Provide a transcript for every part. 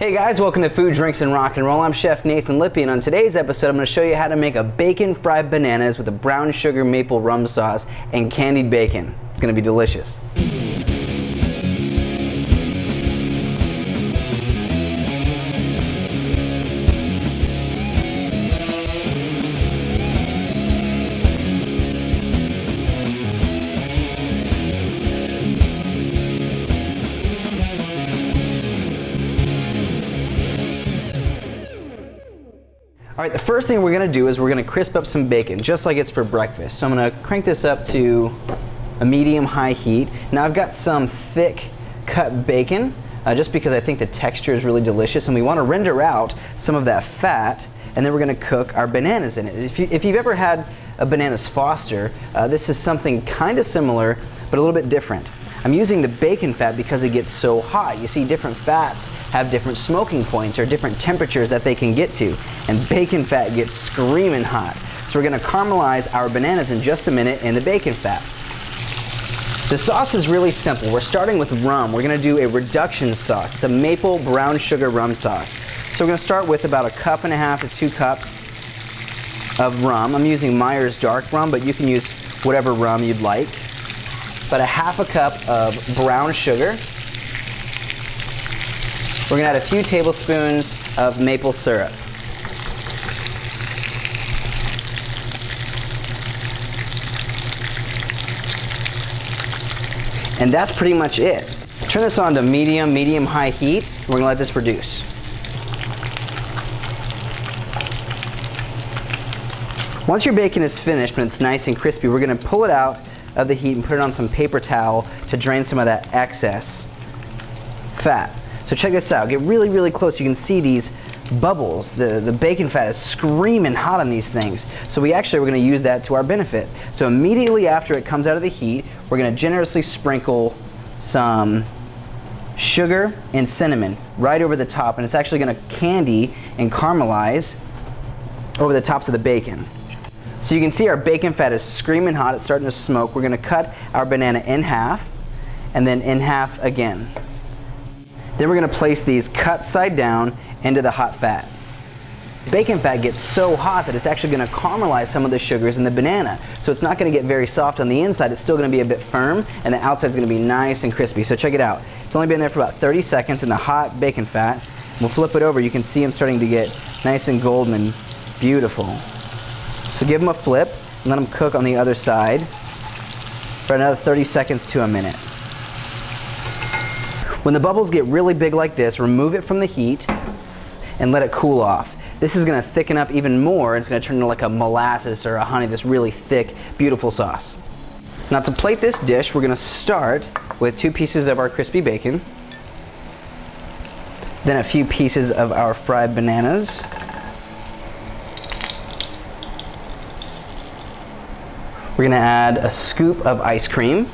Hey guys, welcome to Food, Drinks, and Rock and Roll. I'm Chef Nathan Lippy, and on today's episode I'm going to show you how to make a bacon fried bananas with a brown sugar maple rum sauce and candied bacon. It's going to be delicious. All right, the first thing we're gonna do is we're gonna crisp up some bacon, just like it's for breakfast. So I'm gonna crank this up to a medium-high heat. Now I've got some thick cut bacon, just because I think the texture is really delicious, and we wanna render out some of that fat, and then we're gonna cook our bananas in it. If you've ever had a bananas Foster, this is something kind of similar, but a little bit different. I'm using the bacon fat because it gets so hot. You see, different fats have different smoking points or different temperatures that they can get to, and bacon fat gets screaming hot. So we're gonna caramelize our bananas in just a minute in the bacon fat. The sauce is really simple. We're starting with rum. We're gonna do a reduction sauce. It's a maple brown sugar rum sauce. So we're gonna start with about 1.5 cups to 2 cups of rum. I'm using Myers dark rum, but you can use whatever rum you'd like. About 1/2 cup of brown sugar. We're gonna add a few tablespoons of maple syrup. And that's pretty much it. Turn this on to medium-high heat, and we're gonna let this reduce. Once your bacon is finished and it's nice and crispy, we're gonna pull it out of the heat and put it on some paper towel to drain some of that excess fat. So check this out. Get really close. You can see these bubbles. The bacon fat is screaming hot on these things. So we're going to use that to our benefit. So immediately after it comes out of the heat, we're going to generously sprinkle some sugar and cinnamon right over the top, and it's actually going to candy and caramelize over the tops of the bacon. So you can see our bacon fat is screaming hot. It's starting to smoke. We're going to cut our banana in half and then in half again. Then we're going to place these cut side down into the hot fat. Bacon fat gets so hot that it's actually going to caramelize some of the sugars in the banana. So it's not going to get very soft on the inside. It's still going to be a bit firm, and the outside's going to be nice and crispy. So check it out. It's only been there for about 30 seconds in the hot bacon fat. We'll flip it over. You can see them starting to get nice and golden and beautiful. So give them a flip and let them cook on the other side for another 30 seconds to a minute. When the bubbles get really big like this, remove it from the heat and let it cool off. This is going to thicken up even more. It's going to turn into like a molasses or a honey, this really thick, beautiful sauce. Now to plate this dish, we're going to start with 2 pieces of our crispy bacon, then a few pieces of our fried bananas, we're going to add a scoop of ice cream.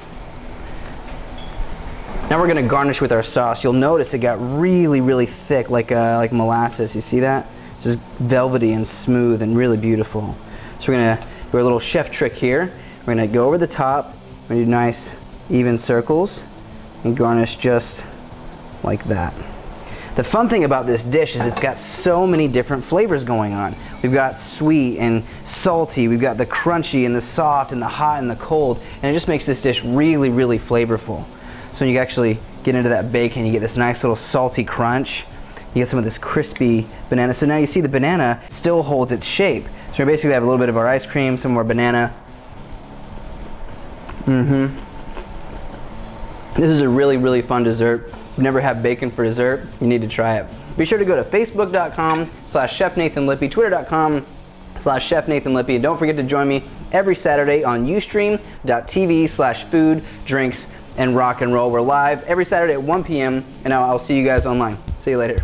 Now we're going to garnish with our sauce. You'll notice it got really thick, like molasses. You see that? Just velvety and smooth and really beautiful. So we're going to do a little chef trick here. We're going to go over the top. We're going to do nice even circles and garnish just like that. The fun thing about this dish is it's got so many different flavors going on. We've got sweet and salty, we've got the crunchy and the soft and the hot and the cold, and it just makes this dish really flavorful. So when you actually get into that bacon, you get this nice little salty crunch, you get some of this crispy banana. So now you see the banana still holds its shape. So we basically have a little bit of our ice cream, some more banana. This is a really fun dessert. If you've never had bacon for dessert, you need to try it. Be sure to go to facebook.com/chefnathanlippy, twitter.com/chefnathanlippy, and don't forget to join me every Saturday on ustream.tv/food, drinks, and rock and roll. We're live every Saturday at 1 p.m. and I'll see you guys online. See you later.